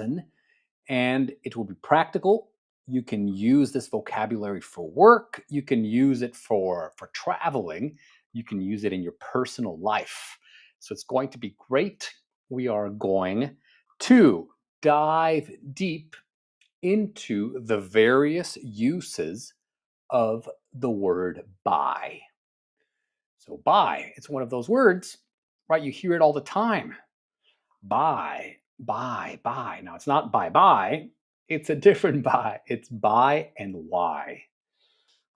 and it will be practical. You can use this vocabulary for work. You can use it for traveling. You can use it in your personal life. So it's going to be great. We are going to dive deep into the various uses of the word buy. So buy, it's one of those words, right? You hear it all the time. Buy, buy, buy. Now it's not buy bye. It's a different buy. It's buy and why.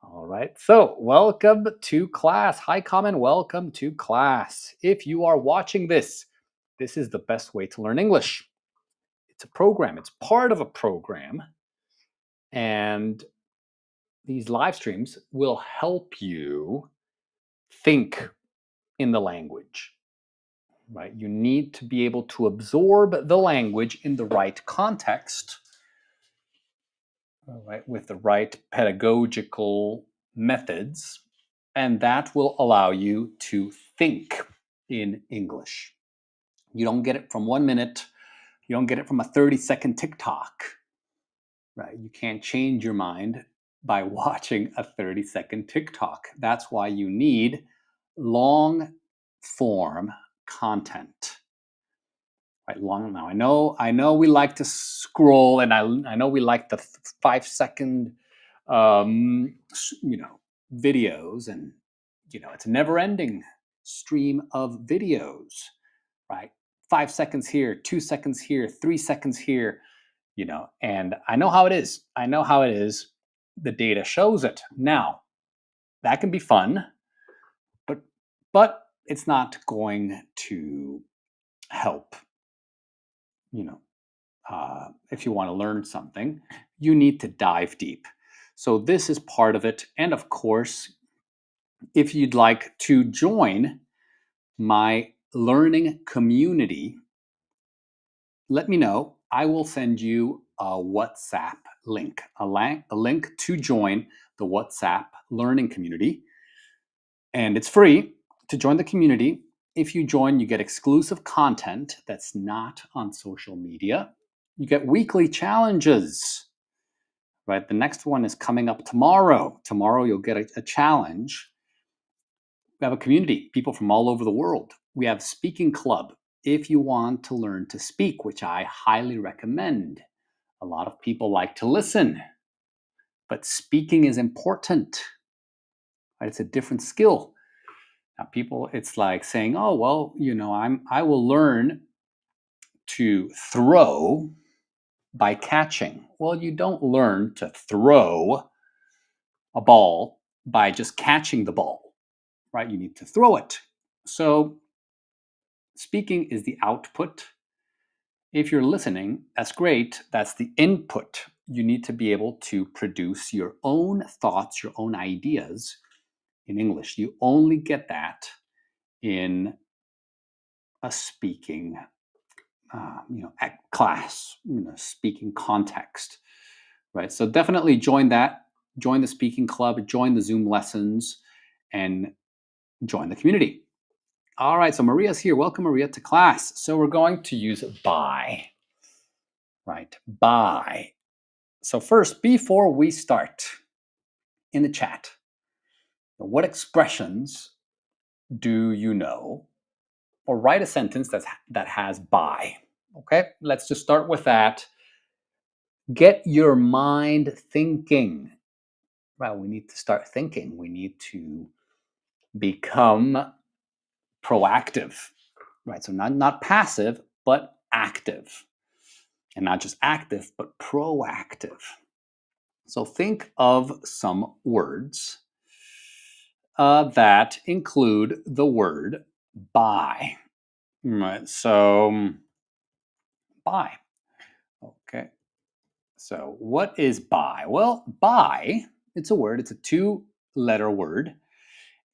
All right. So welcome to class. Hi, Common. Welcome to class. If you are watching this, this is the best way to learn English. It's a program. It's part of a program. And these live streams will help you think in the language, right? You need to be able to absorb the language in the right context, all right, with the right pedagogical methods, and that will allow you to think in English. You don't get it from 1 minute, you don't get it from a 30-second TikTok, right? You can't change your mind by watching a 30-second TikTok. That's why you need long form content. Right, long now. I know we like to scroll, and I know we like the 5-second, videos, and it's a never-ending stream of videos, right? 5 seconds here, 2 seconds here, 3 seconds here, and I know how it is. I know how it is. The data shows it. Now, that can be fun, but it's not going to help, if you want to learn something. You need to dive deep. So this is part of it. And of course, if you'd like to join my learning community, let me know. I will send you a WhatsApp link, a link to join the WhatsApp learning community. And it's free to join the community. If you join, you get exclusive content that's not on social media. You get weekly challenges, right? The next one is coming up tomorrow. Tomorrow you'll get a challenge. We have a community, people from all over the world. We have speaking club. If you want to learn to speak, which I highly recommend. A lot of people like to listen, but speaking is important, right? It's a different skill. Now, people, it's like saying, "Oh, well, I will learn to throw by catching." Well, you don't learn to throw a ball by just catching the ball, right? You need to throw it. So, speaking is the output. If you're listening, that's great. That's the input. You need to be able to produce your own thoughts, your own ideas in English. You only get that in a speaking class, speaking context, right? So definitely join that, join the speaking club, join the Zoom lessons, and join the community. All right, so Maria's here. Welcome, Maria, to class. So we're going to use buy, right? Buy. So first, before we start, in the chat, what expressions do you know? Or write a sentence that has buy. Okay, let's just start with that. Get your mind thinking. Well, we need to start thinking. We need to become proactive, right? So not passive, but active. And not just active, but proactive. So think of some words that include the word buy. Right, so buy. Okay. So what is buy? Well, buy, it's a word, it's a 2-letter word.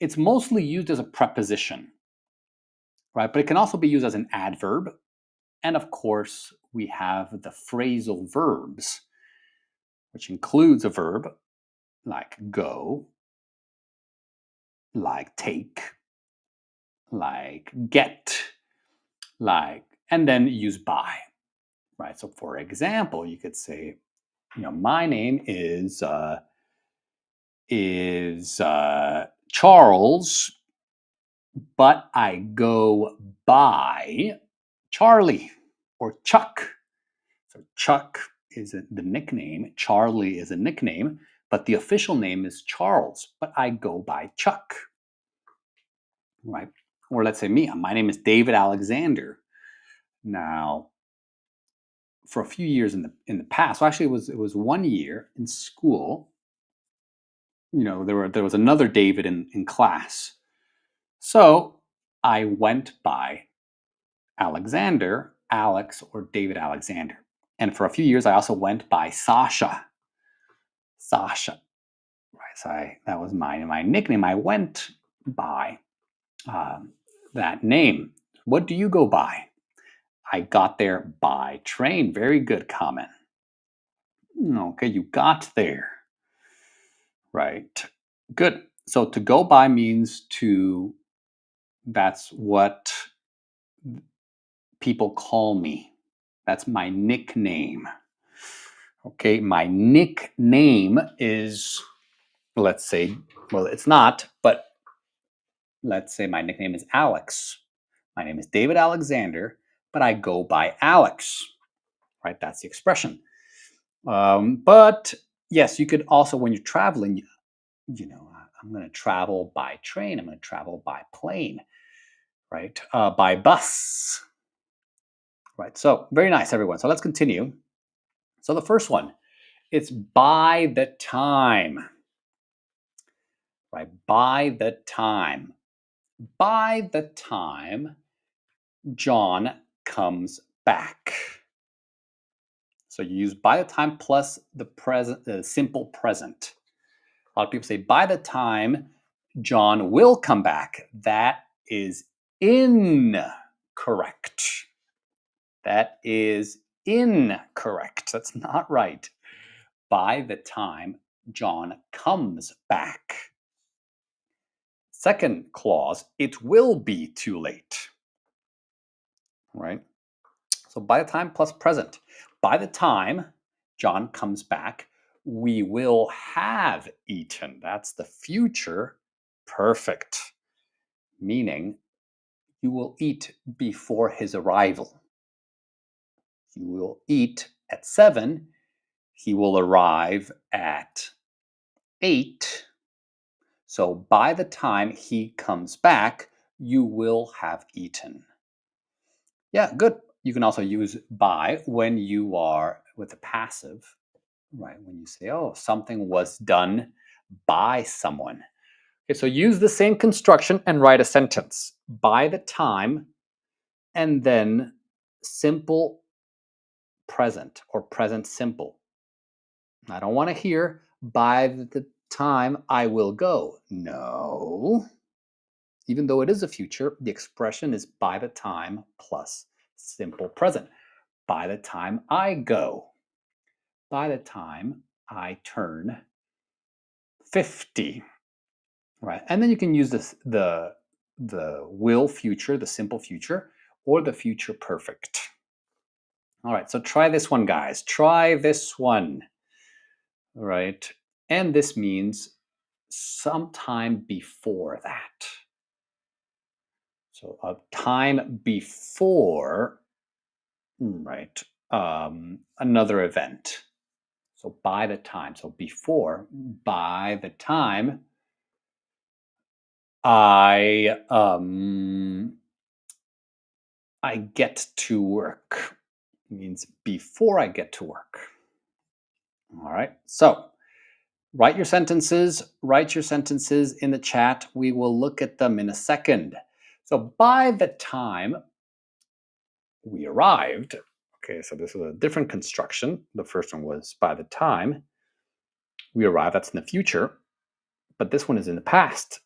It's mostly used as a preposition, right? But it can also be used as an adverb. And of course, we have the phrasal verbs, which includes a verb like go, like take, like get, like, and then use buy. right? So for example, you could say, my name is Charles, but I go by Charlie or Chuck. So Chuck is the nickname, Charlie is a nickname, but the official name is Charles, but I go by Chuck, right? Or let's say me, my name is David Alexander. Now, for a few years in the past, well, actually it was 1 year in school, there was another David in class. So I went by Alexander, Alex, or David Alexander. And for a few years, I also went by Sasha. Sasha. Right. So that was my nickname. I went by that name. What do you go by? I got there by train. Very good comment. Okay, you got there. Right. Good. So to go by means that's what people call me. That's my nickname. Okay, my nickname is, let's say, well, it's not, but let's say my nickname is Alex. My name is David Alexander, but I go by Alex, right? That's the expression. But yes, you could also, when you're traveling, I'm going to travel by train. I'm going to travel by plane, right? By bus, right? So very nice, everyone. So let's continue. So the first one, it's by the time, right? By the time. By the time John comes back. So you use by the time plus the present, the simple present. A lot of people say by the time John will come back. That is incorrect. That is incorrect. That's not right. By the time John comes back. Second clause, it will be too late. Right? So by the time plus present. By the time John comes back, we will have eaten. That's the future perfect, meaning you will eat before his arrival. You will eat at 7. He will arrive at 8. So by the time he comes back, you will have eaten. Yeah, good. You can also use by when you are with the passive, right? When you say, oh, something was done by someone. Okay, so use the same construction and write a sentence. By the time, and then simple present or present simple. I don't want to hear by the time I will go. No. Even though it is a future, the expression is by the time plus simple present. By the time I go. By the time I turn 50. Right. And then you can use this the will future, the simple future, or the future perfect. All right, so try this one, guys. Try this one. All right. And this means sometime before that. So a time before, right, another event. So by the time, so before, by the time I get to work. It means before I get to work. All right. So write your sentences in the chat. We will look at them in a second. So by the time we arrived, okay, so this is a different construction. The first one was by the time we arrived, that's in the future, but this one is in the past.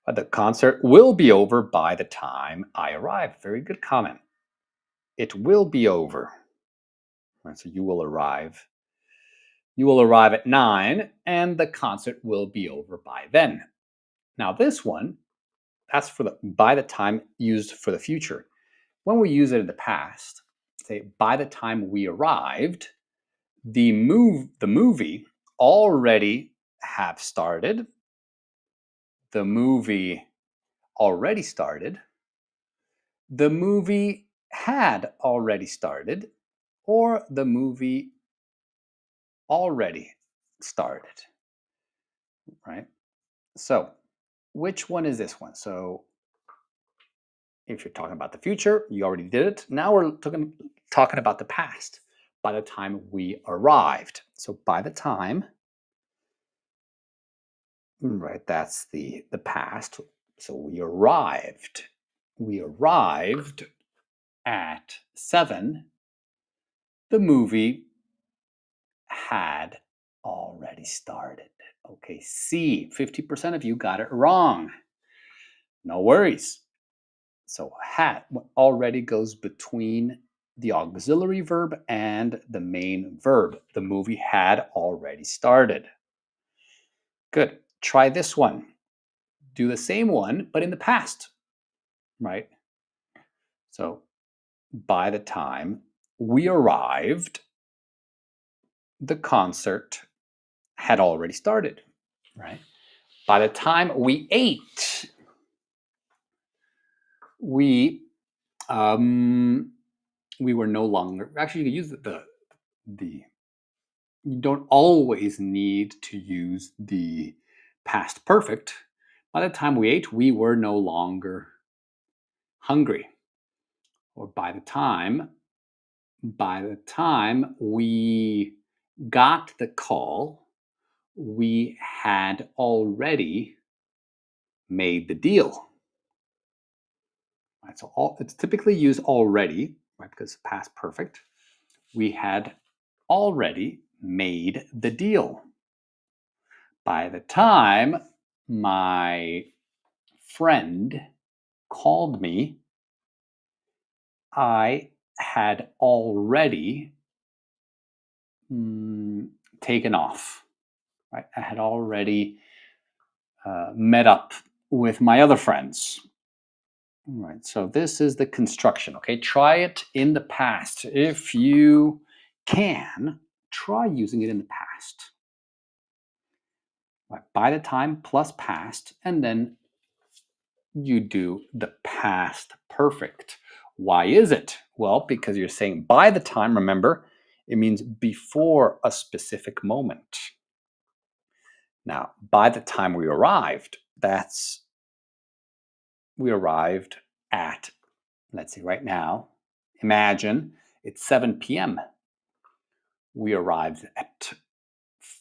The concert will be over by the time I arrive. Very good comment. It will be over. Right, so you will arrive. You will arrive at 9, and the concert will be over by then. Now this one, that's for the by the time used for the future. When we use it in the past, say, by the time we arrived, the movie already have started. The movie already started. The movie had already started, or the movie already started, right? So, which one is this one? So, if you're talking about the future, you already did it. Now we're talking about the past. By the time we arrived. So, by the time, right, that's the past. So, we arrived. We arrived at 7. The movie had already started. Okay, C, 50% of you got it wrong. No worries. So had already goes between the auxiliary verb and the main verb. The movie had already started. Good. Try this one. Do the same one, but in the past, right? So by the time we arrived, the concert had already started, right? By the time we ate, we were no longer, actually you can use the you don't always need to use the past perfect. By the time we ate, we were no longer hungry. Or by the time we got the call, we had already made the deal. Right, so it's typically used already, right, because past perfect. We had already made the deal. By the time my friend called me, I had already taken off. Right? I had already met up with my other friends. All right, so this is the construction. Okay, try it in the past. If you can, try using it in the past. Right, by the time plus past, and then you do the past perfect. Why is it? Well, because you're saying by the time, remember, it means before a specific moment. Now, by the time we arrived, we arrived at, let's see, right now, imagine it's 7 p.m. We arrived at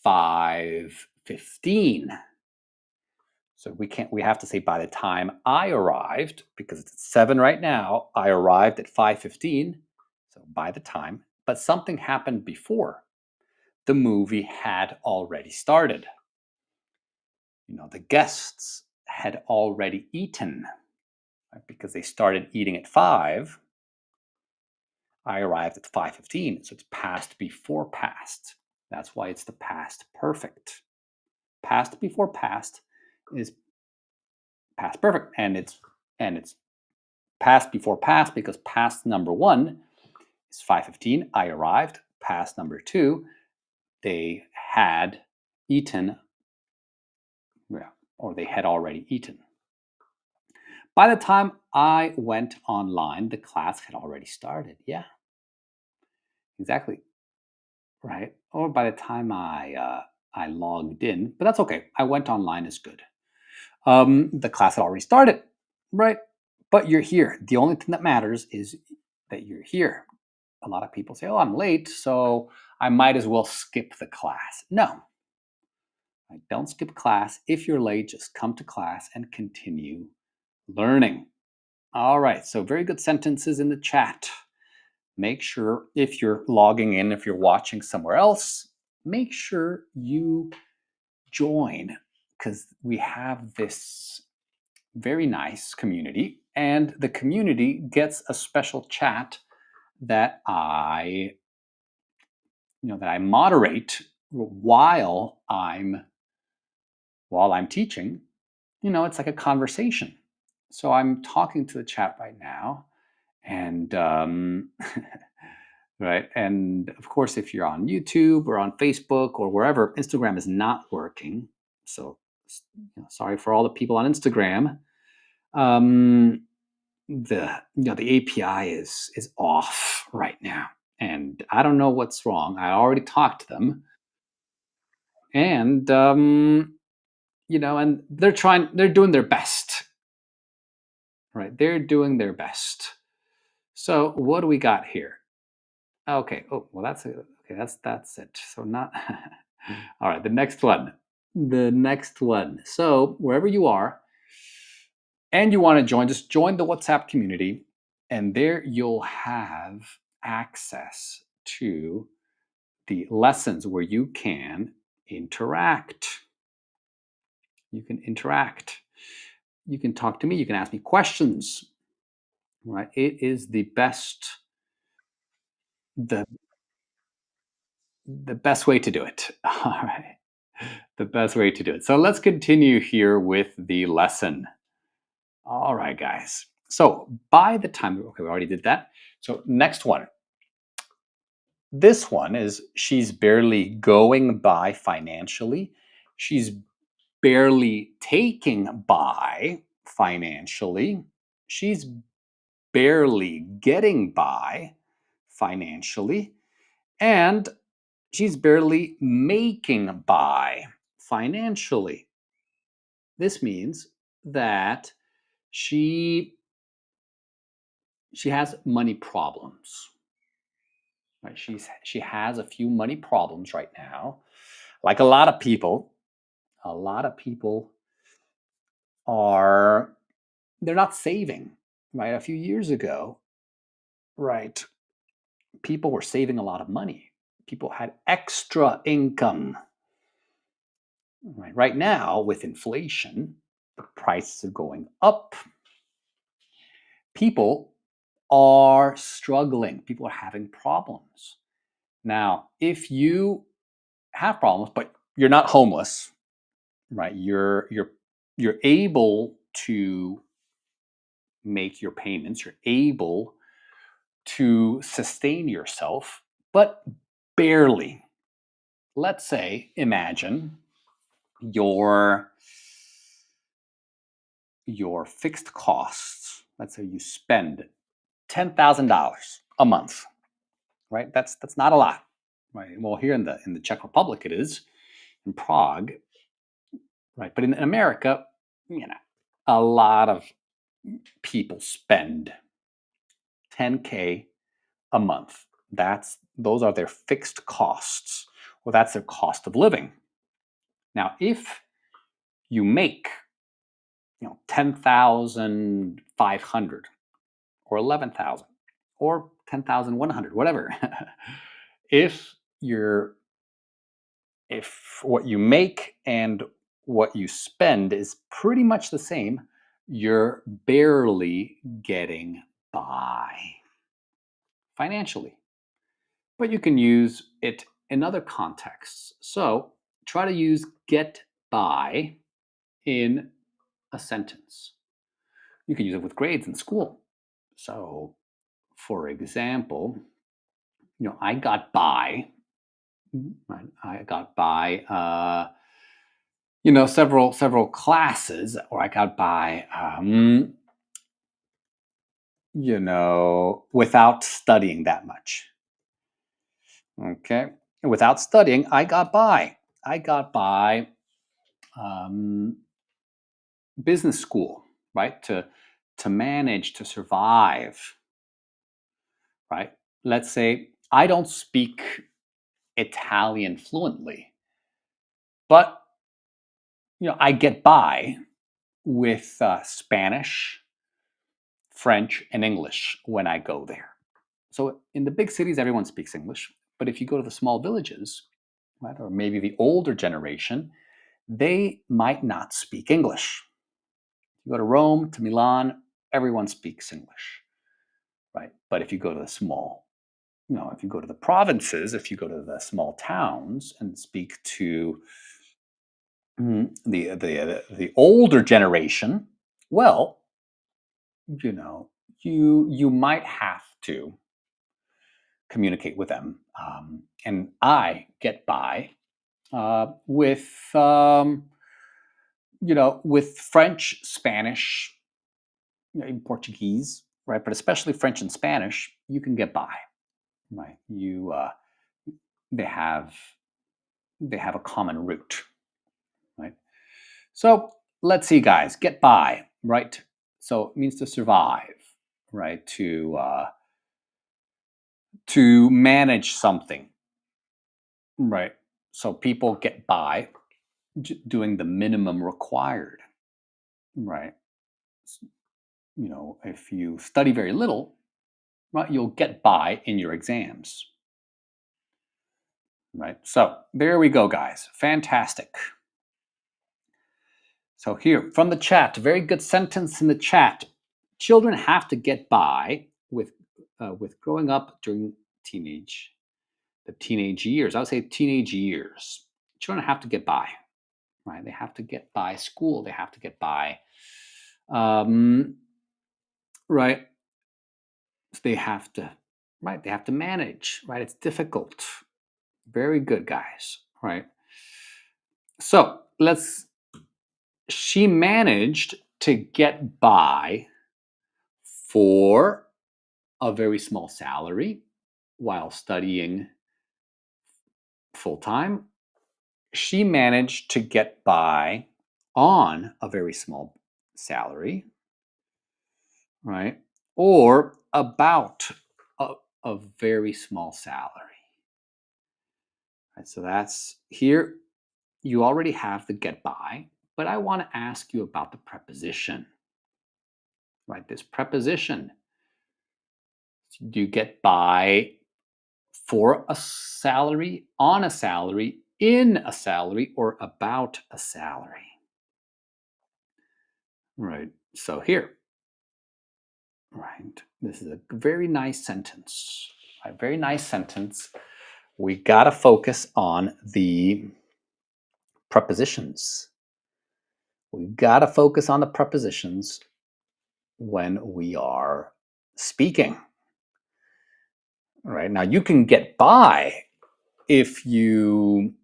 5:15. So we have to say by the time I arrived, because it's 7 right now, I arrived at 5:15. So by the time, but something happened before. The movie had already started. The guests had already eaten, right? Because they started eating at 5. I arrived at 5:15. So it's past before past. That's why it's the past perfect. Past before past is past perfect, and it's past before past because past number 1 is 5:15. I arrived. Past number 2, they had eaten, or they had already eaten. By the time I went online, the class had already started. Yeah, exactly. Right. Or by the time I logged in, but that's okay. I went online is good. The class had already started, right? But you're here. The only thing that matters is that you're here. A lot of people say, "Oh, I'm late, so I might as well skip the class." No, don't skip class. If you're late, just come to class and continue learning. All right, so very good sentences in the chat. Make sure if you're logging in, if you're watching somewhere else, make sure you join, because we have this very nice community, and the community gets a special chat that I moderate while I'm teaching. It's like a conversation. So I'm talking to the chat right now, and right? And of course, if you're on YouTube or on Facebook or wherever, Instagram is not working. So sorry for all the people on Instagram. Um, the API is off right now, and I don't know what's wrong. I already talked to them, and and they're doing their best, right? They're doing their best. So what do we got here? Okay. Oh, well, that's it. Okay. That's it. So not. All right. The next one. The next one. So wherever you are, and you want to join, just join the WhatsApp community, and there you'll have access to the lessons where you can interact. You can interact. You can talk to me. You can ask me questions. Right? It is the the best way to do it. All right. The best way to do it. So let's continue here with the lesson. All right, guys. So by the time, okay, we already did that. So next one. This one is she's barely going by financially. She's barely taking by financially. She's barely getting by financially. And she's barely making by financially. This means that she has money problems. Right? She has a few money problems right now. Like a lot of people are they're not saving, right? A few years ago, right, people were saving a lot of money. People had extra income. Right now, with inflation, the prices are going up. People are struggling. People are having problems. Now, if you have problems, but you're not homeless, right? You're able to make your payments. You're able to sustain yourself, but barely. Let's say, imagine your fixed costs. Let's say you spend $10,000 a month, right? That's not a lot, right? Well, here in the Czech Republic, it is in Prague, right? But in America, a lot of people spend 10K a month. Those are their fixed costs. Well, that's their cost of living. Now, if you make 10,500 or 11,000 or 10,100, whatever, if you're if what you make and what you spend is pretty much the same, you're barely getting by financially. But you can use it in other contexts. So try to use get by in a sentence. You can use it with grades in school. So, for example, I got by. Right, I got by. Several classes, or I got by. Without studying that much. Okay, without studying, I got by. I got by business school, right? To manage to survive, right? Let's say I don't speak Italian fluently, but I get by with Spanish, French, and English when I go there. So in the big cities, everyone speaks English, but if you go to the small villages, right, or maybe the older generation, they might not speak English. You go to Rome, to Milan, everyone speaks English, right? But if you go to the if you go to the provinces, if you go to the small towns and speak to the older generation, well, you might have to communicate with them. And I get by with with French, Spanish, even Portuguese, right? But especially French and Spanish, you can get by, right? They have they have a common root, right? So let's see, guys, get by, right? So it means to survive, right? To manage something, right? So people get by doing the minimum required, right? If you study very little, right, you'll get by in your exams, right? So there we go, guys. Fantastic. So here from the chat, very good sentence in the chat. Children have to get by with growing up during the teenage years. I would say teenage years. Children have to get by, right? They have to get by school. They have to get by, right? They have to, right? They have to manage, right? It's difficult. Very good, guys, right? So she managed to get by for a very small salary while studying full time. She managed to get by on a very small salary, right? Or about a very small salary. Right, so that's here. You already have the get by, but I want to ask you about the preposition, right? This preposition. Do you get by for a salary, on a salary, in a salary, or about a salary? Right. So here, right, this is a very nice sentence. A very nice sentence. We got to focus on the prepositions. We got to focus on the prepositions when we are speaking. Right. Now you can get by if you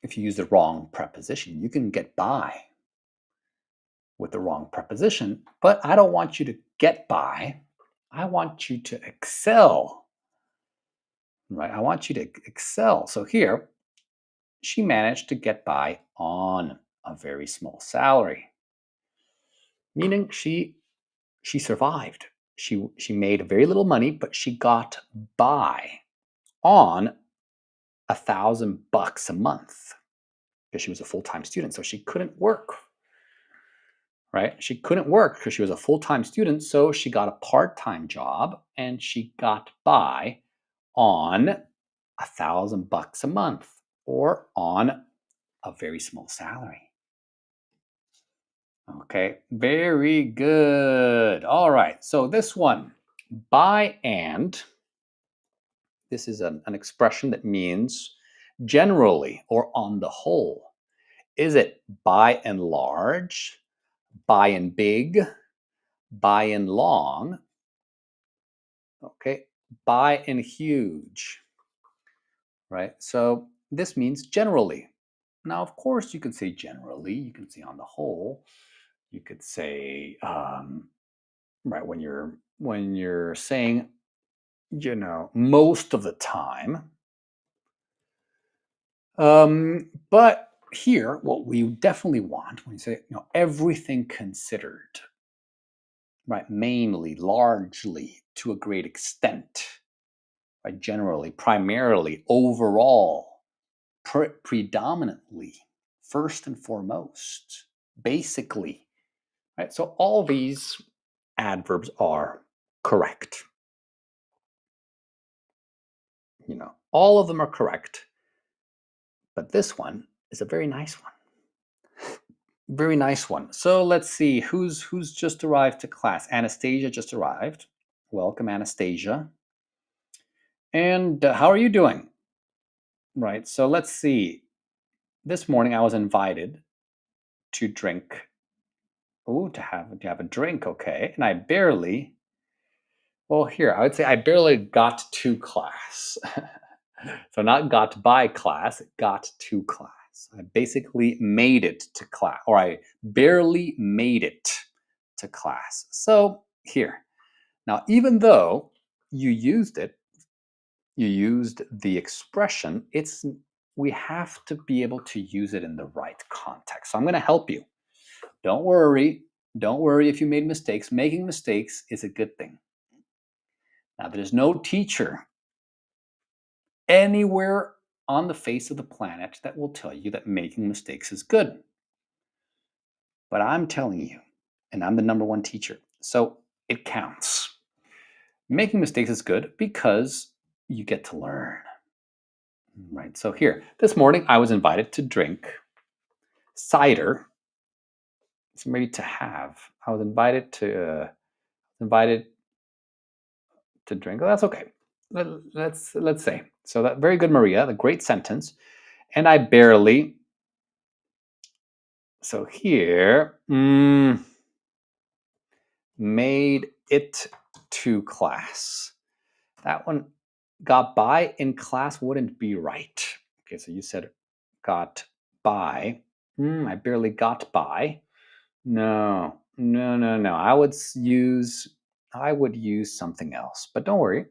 use the wrong preposition. You can get by with the wrong preposition, but I don't want you to get by. I want you to excel, right? I want you to excel. So here, she managed to get by on a very small salary, meaning she survived. She made very little money, but she got by on $1,000 a month because she was a full-time student, so she couldn't work. Right? She couldn't work because she was a full-time student, so she got a part-time job and she got by on $1,000 a month or on a very small salary. Okay, very good. All right, so this one, by and, this is an expression that means generally or on the whole. Is it by and large, by and big, by and long? Okay, by and huge, right? So this means generally. Now, of course, you can say generally. You can say on the whole. You could say, right, when you're saying, most of the time. But here, what we definitely want when you say, everything considered, right, mainly, largely, to a great extent. Right, generally, primarily, overall, predominantly, first and foremost, basically, right? So all these adverbs are correct. All of them are correct. But this one is a very nice one. Very nice one. So let's see who's just arrived to class. Anastasia just arrived. Welcome, Anastasia. And how are you doing? Right. So let's see. This morning I was invited to drink. To have a drink, okay. And I barely Well, here, I would say I barely got to class. So not got by class, got to class. I basically made it to class, or I barely made it to class. So here, now even though you used it, you used the expression, we have to be able to use it in the right context. So I'm going to help you. Don't worry. Don't worry if you made mistakes. Making mistakes is a good thing. Now, there's no teacher anywhere on the face of the planet that will tell you that making mistakes is good. But I'm telling you, and I'm the number one teacher, so it counts. Making mistakes is good because you get to learn. Right. So here, this morning I was invited to drink cider. So maybe to have. I was invited to drink. Oh, that's okay. Let's say. So that very good, Maria. The great sentence. And I barely. So here, made it to class. That one, got by in class wouldn't be right. Okay, so you said got by. I barely got by. No, no, no, no. I would use something else. But don't worry.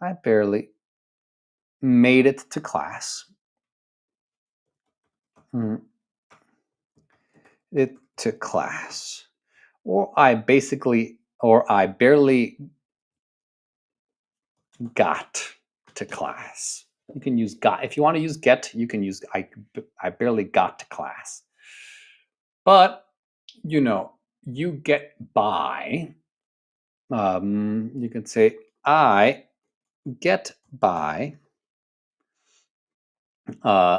I barely made it to class. It to class. Or I barely got to class. You can use got. If you want to use get, you can use I barely got to class. But, you get by. You can say, I get by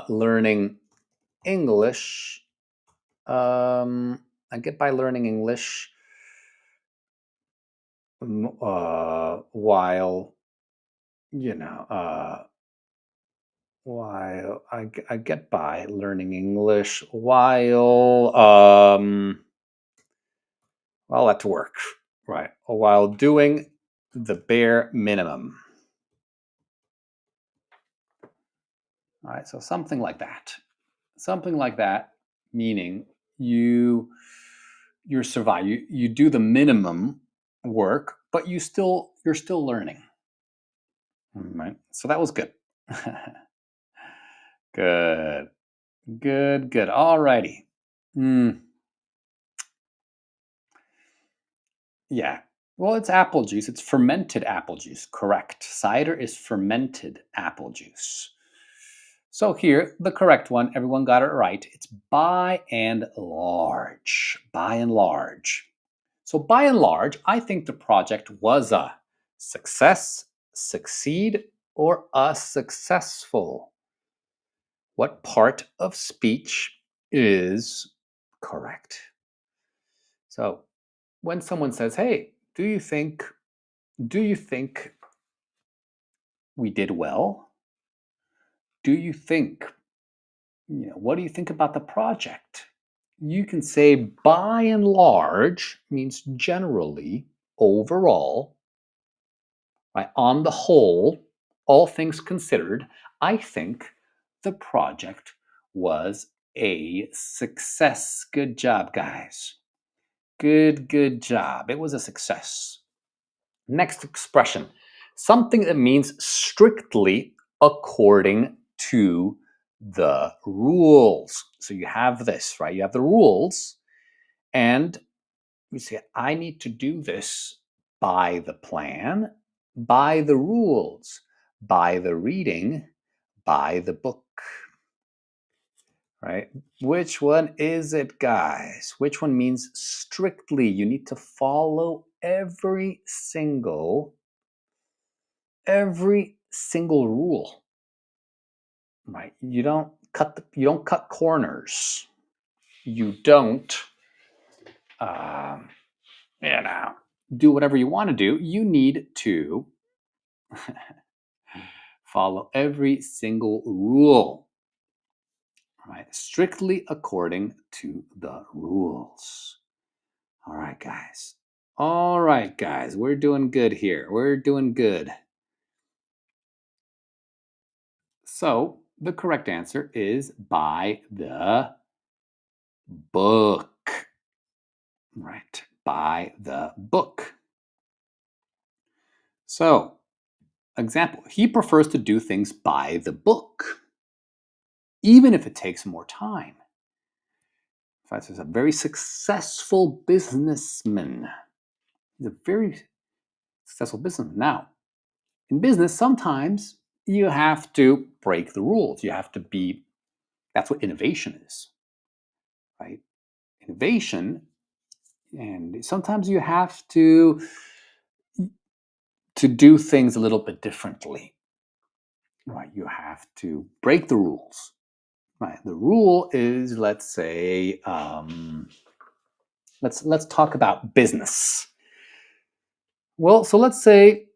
learning English. I get by learning English while, while I get by learning English while at work, right? Or while doing the bare minimum. All right, so something like that. Something like that, meaning you're survive. You do the minimum work, but you're still learning. Right? So that was good. Good. Good, good. All righty. Yeah. Well, it's apple juice. It's fermented apple juice. Correct. Cider is fermented apple juice. So here, the correct one, everyone got it right. It's by and large. By and large. So by and large, I think the project was a success, succeed, or a successful. What part of speech is correct? So when someone says, "Hey, do you think we did well? Do you think, what do you think about the project?" You can say by and large means generally, overall, right? On the whole, all things considered, I think the project was a success. Good job, guys. Good job. It was a success. Next expression, something that means strictly according to the rules. So you have this, right? You have the rules, and you say, I need to do this by the plan, by the rules, by the reading, by the book. Right? Which one is it, guys? Which one means strictly? You need to follow every single rule. Right? You don't cut corners. You don't do whatever you want to do. You need to follow every single rule. Right? Strictly according to the rules. All right, guys. All right, guys, we're doing good here. We're doing good. So the correct answer is by the book. Right, by the book. So, example, he prefers to do things by the book, even if it takes more time. This is a very successful businessman. He's a very successful businessman. Now, in business, sometimes you have to break the rules. You have to be, that's what innovation is, right? Innovation, and sometimes you have to do things a little bit differently, right? You have to break the rules, right? The rule is, let's say, let's talk about business. Well, so let's say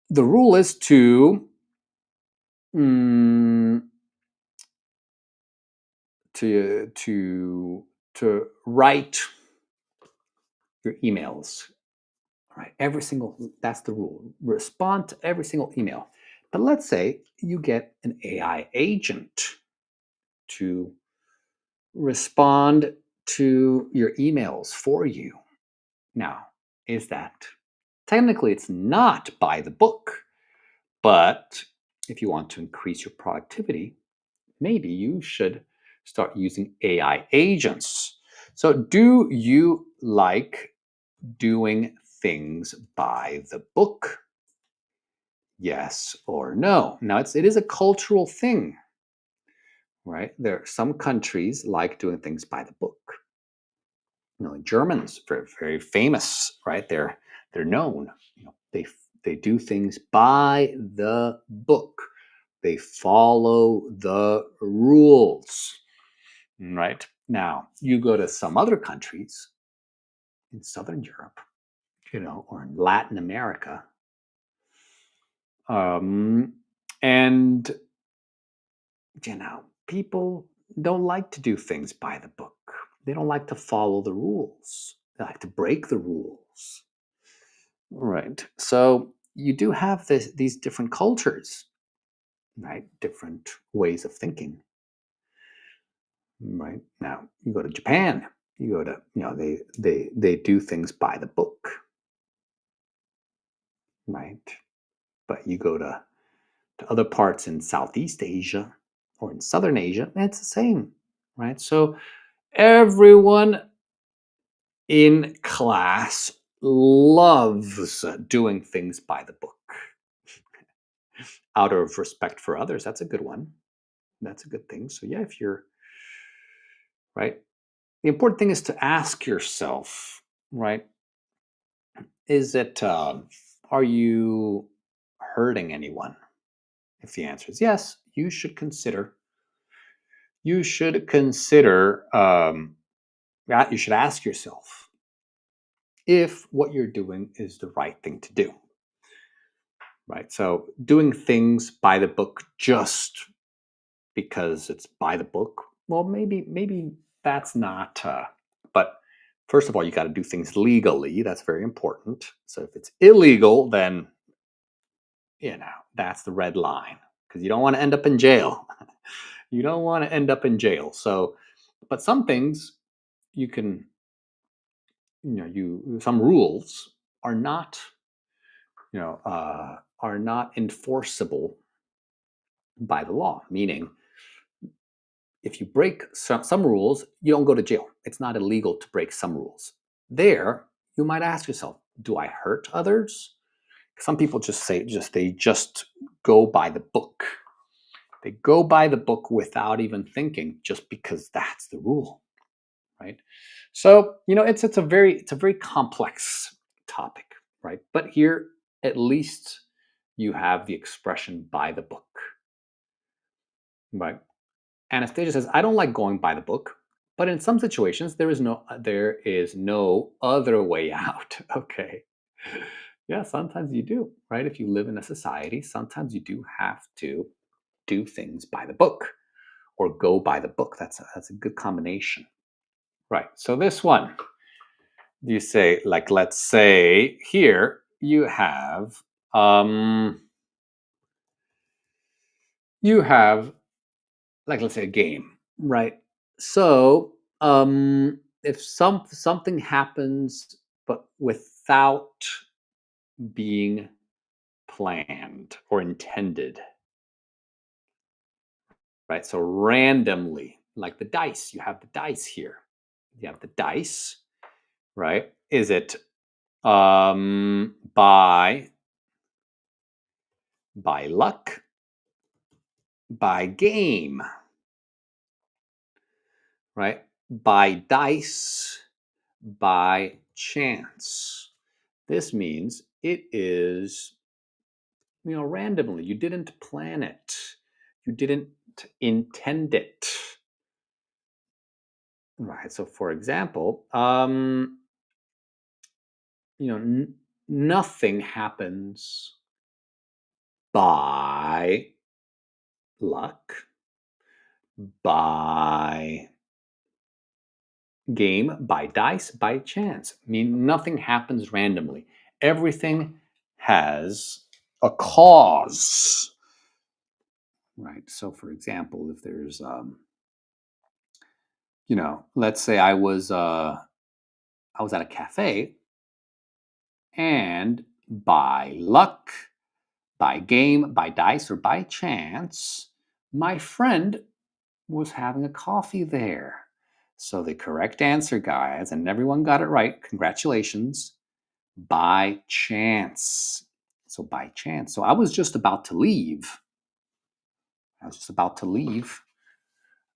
the rule is mm, to write your emails, right? Every single, that's the rule. Respond to every single email. But let's say you get an AI agent to respond to your emails for you. Now, is that technically it's not by the book, but if you want to increase your productivity, maybe you should start using AI agents. So, do you like doing things by the book? Yes or no? Now, it is a cultural thing, right? There are some countries like doing things by the book. Germans very very famous, right? They're known. They do things by the book. They follow the rules, right? Now you go to some other countries in Southern Europe, or in Latin America, um, and people don't like to do things by the book. They don't like to follow the rules. They like to break the rules. Right. So you do have these different cultures, right? Different ways of thinking. Right. Now you go to Japan. You go to they do things by the book, right? But you go to other parts in Southeast Asia or in Southern Asia, it's the same, right? So everyone in class loves doing things by the book out of respect for others. That's a good one. That's a good thing. So yeah, if you're right, the important thing is to ask yourself, right? Is it are you hurting anyone? If the answer is yes, you should consider that you should ask yourself if what you're doing is the right thing to do. Right. So doing things by the book just because it's by the book, well, maybe that's not. But first of all, you got to do things legally. That's very important. So if it's illegal, then that's the red line because you don't want to end up in jail. You don't want to end up in jail. So, but some things you can, you some rules are not, are not enforceable by the law. Meaning, if you break some rules, you don't go to jail. It's not illegal to break some rules. There, you might ask yourself, do I hurt others? Some people they just go by the book. They go by the book without even thinking, just because that's the rule, right? So it's a very complex topic, right? But here, at least you have the expression by the book, right? Anastasia says, I don't like going by the book, but in some situations there is no other way out. Okay. Yeah, sometimes you do, right? If you live in a society, sometimes you do have to do things by the book or go by the book. That's a good combination. Right. So this one, you say, like, let's say here um you have, like, let's say a game, right? So if something happens but without being planned or intended, right? So randomly, like the dice, you have the dice here. You have the dice, right? Is it by luck, by game, right? By dice, by chance. This means it is, randomly. You didn't plan it. You didn't intend it. Right. So for example, nothing happens by luck, by game, by dice, by chance. I mean, nothing happens randomly. Everything has a cause. Right. So for example, if there's let's say I was at a cafe, and by luck, by game, by dice, or by chance, my friend was having a coffee there. So the correct answer, guys, and everyone got it right. Congratulations. By chance. So by chance. So I was just about to leave. I was just about to leave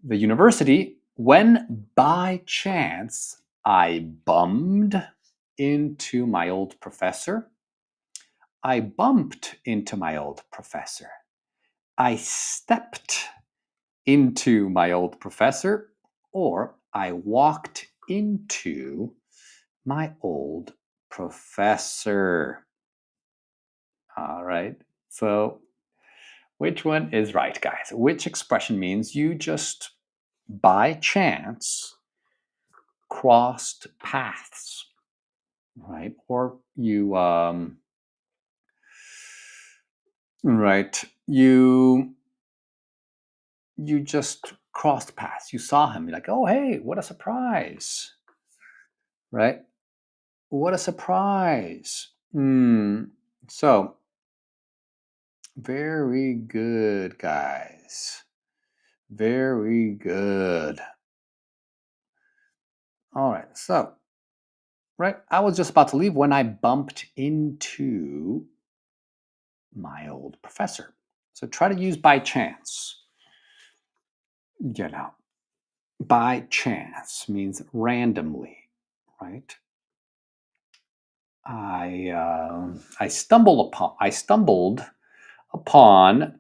the university when by chance I bummed into my old professor. I bumped into my old professor. I stepped into my old professor, or I walked into my old professor. All right. So, which one is right, guys? Which expression means you just by chance crossed paths, right? Or right, you just crossed paths. You saw him. You're like, oh, hey, what a surprise, right? What a surprise. So, very good, guys. Very good. All right. So, right, I was just about to leave when I bumped into my old professor. So, try to use by chance. By chance means randomly, right? I stumbled upon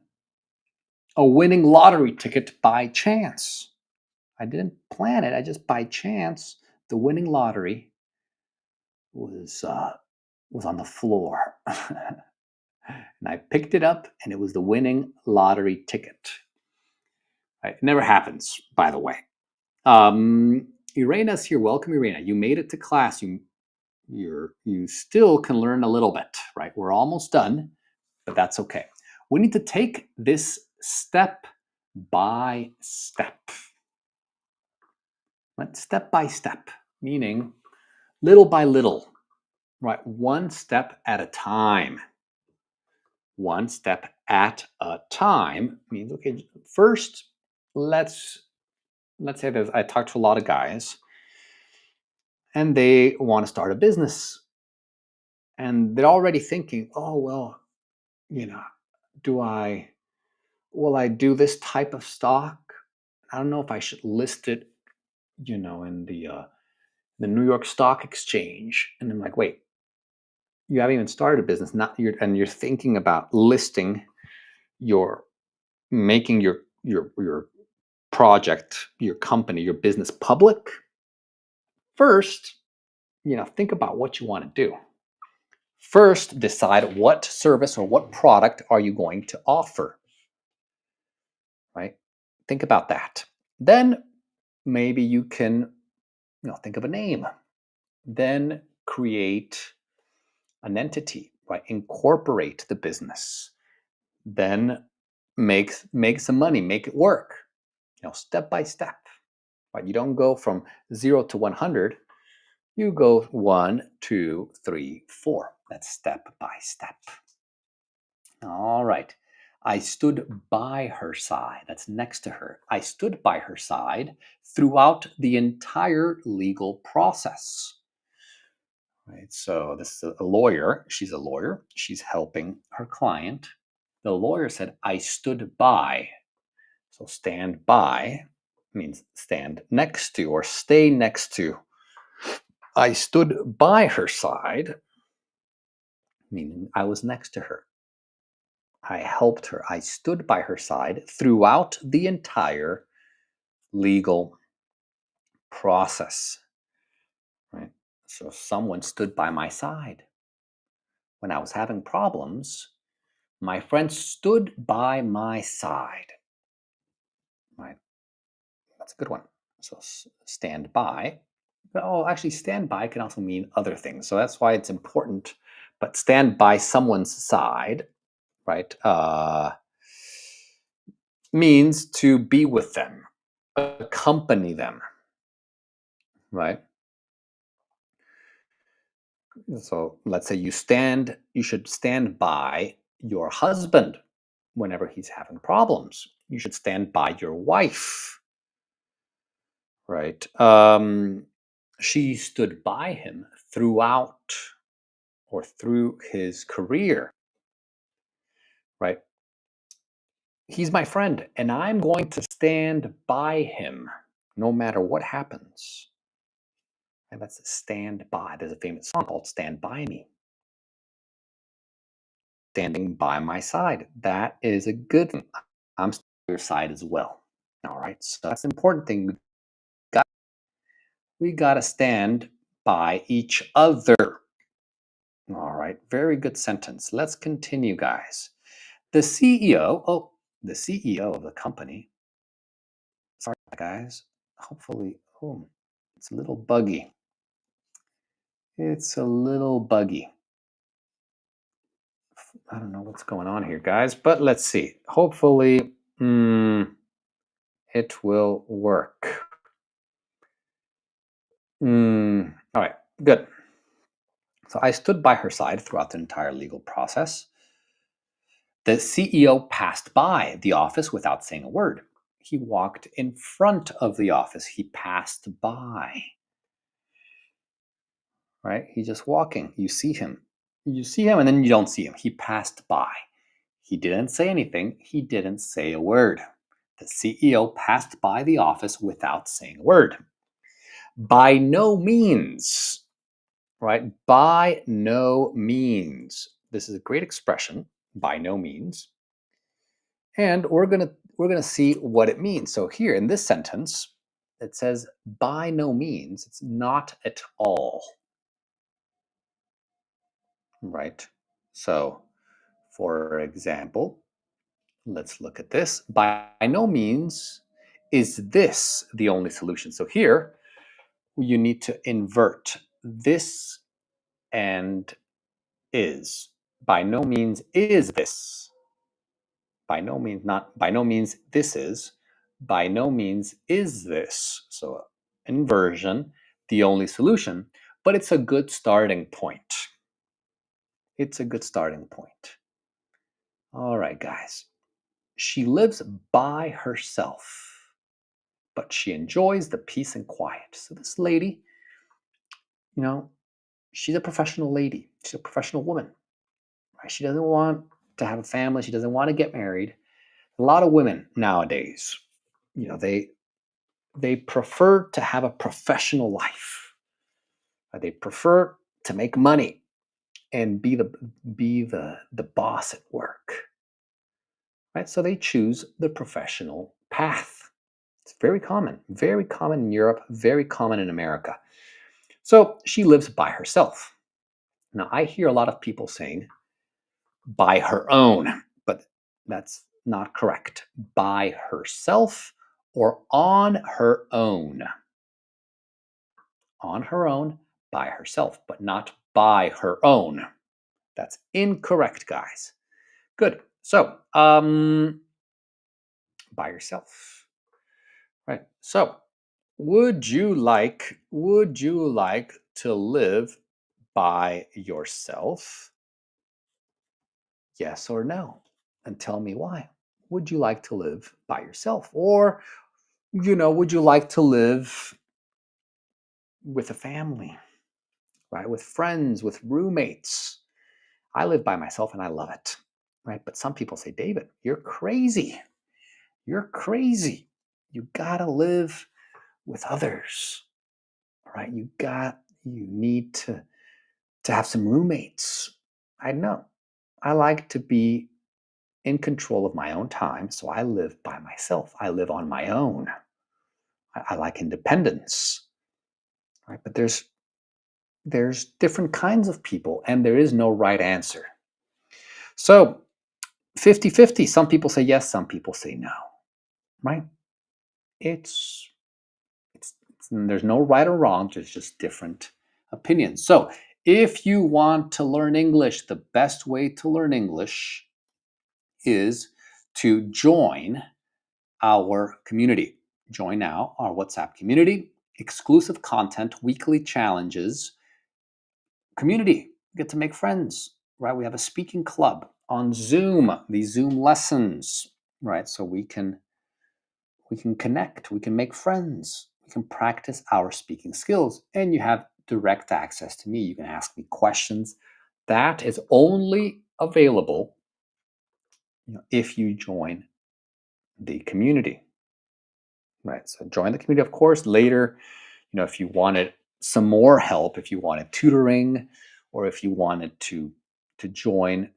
a winning lottery ticket by chance. I didn't plan it. I just by chance the winning lottery was on the floor, and I picked it up, and it was the winning lottery ticket. Right? It never happens, by the way. Irena's here. Welcome, Irena. You made it to class. You still can learn a little bit, right? We're almost done, but that's okay. We need to take this step by step. Right? Step by step, meaning little by little, right? One step at a time. One step at a time means, okay, first, let's say I talked to a lot of guys and they want to start a business, and they're already thinking, oh, well, you know, do I will I do this type of stock? I don't know if I should list it, in the New York Stock Exchange. And I'm like, wait, you haven't even started a business, and you're thinking about listing your making your project, your company, your business public. First, think about what you want to do. First, decide what service or what product are you going to offer, right? Think about that. Then maybe you can, think of a name. then create an entity, right? Incorporate the business, then make some money, make it work, step by step, right? You don't go from 0 to 100. You go 1, 2, 3, 4. That's step by step. All right. I stood by her side. That's next to her. I stood by her side throughout the entire legal process. Right. So this is a lawyer. She's a lawyer. She's helping her client. The lawyer said, I stood by. So stand by means stand next to or stay next to. I stood by her side, meaning I was next to her. I helped her. I stood by her side throughout the entire legal process. Right? So someone stood by my side. When I was having problems, my friend stood by my side. Right? That's a good one. So stand by. But actually, stand by can also mean other things. So that's why it's important. But stand by someone's side, right? Means to be with them, accompany them, right? So let's say you should stand by your husband whenever he's having problems. You should stand by your wife, right? She stood by him throughout or through his career, right? He's my friend, and I'm going to stand by him no matter what happens. And that's stand by. There's a famous song called Stand By Me. Standing by my side. That is a good thing. I'm standing by your side as well. All right. So that's the important thing. We got to stand by each other. All right. Very good sentence. Let's continue, guys. The CEO, the CEO of the company. Sorry, guys. Hopefully, it's a little buggy. It's a little buggy. I don't know what's going on here, guys, but let's see. Hopefully, it will work. All right, good. So I stood by her side throughout the entire legal process. The CEO passed by the office without saying a word. He walked in front of the office. He passed by. Right? He's just walking. You see him. You see him and then you don't see him. He passed by. He didn't say anything. He didn't say a word. The CEO passed by the office without saying a word. By no means, right? By no means. This is a great expression, by no means. And we're gonna see what it means. So here in this sentence, it says by no means. It's not at all. Right? So, for example, let's look at this. By no means is this the only solution. So here, you need to invert this and is. By no means is this. By no means not. By no means this is. By no means is this. So inversion, the only solution, but it's a good starting point. It's a good starting point. All right, guys. She lives by herself, but she enjoys the peace and quiet. So this lady, she's a professional lady. She's a professional woman. Right? She doesn't want to have a family. She doesn't want to get married. A lot of women nowadays, they prefer to have a professional life. They prefer to make money and be the boss at work. Right? So they choose the professional path. It's very common in Europe, very common in America. So she lives by herself. Now, I hear a lot of people saying by her own, but that's not correct. By herself or on her own. On her own, by herself, but not by her own. That's incorrect, guys. Good. So, by yourself. Right. So, would you like to live by yourself? Yes or no? And tell me why. Would you like to live by yourself? Or, would you like to live with a family, right? With friends, with roommates? I live by myself and I love it, right? But some people say, David, you're crazy. You're crazy. You gotta live with others, right? You need to have some roommates. I know. I like to be in control of my own time, so I live by myself. I live on my own. I like independence, right? But there's different kinds of people, and there is no right answer. So 50-50. Some people say yes, some people say no, right? It's there's no right or wrong, there's just different opinions. So if you want to learn English, the best way to learn English is to join our community. Join now our WhatsApp community, exclusive content, weekly challenges, community. You get to make friends, right? We have a speaking club on Zoom, these Zoom lessons, right? So we can connect, we can make friends, we can practice our speaking skills, and you have direct access to me. You can ask me questions. That is only available, if you join the community, right? So join the community, of course. Later, if you wanted some more help, if you wanted tutoring, or if you wanted to join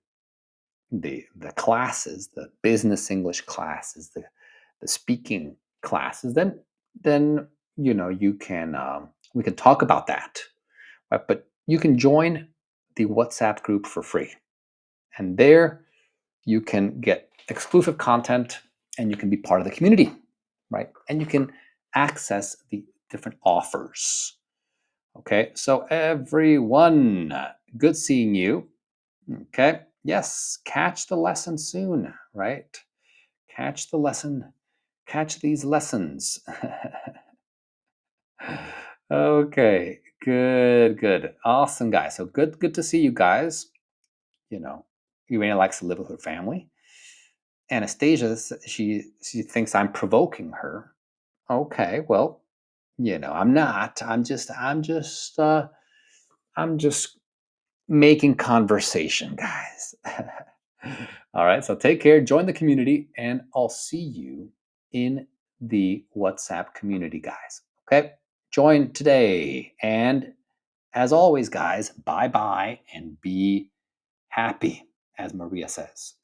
the classes, the business English classes, the speaking classes, then you can we can talk about that. Right? But you can join the WhatsApp group for free, and there you can get exclusive content, and you can be part of the community, right? And you can access the different offers. Okay, so everyone, good seeing you. Okay, yes, catch the lesson soon, right? Catch the lesson, catch these lessons. Okay, good. Awesome, guys. So good to see you guys. Irina likes to live with her family. Anastasia, she thinks I'm provoking her. Okay, well, I'm not. I'm just making conversation, guys. All right, so take care, join the community, and I'll see you in the WhatsApp community, guys. Okay? Join today. And as always, guys, bye bye and be happy, as Maria says.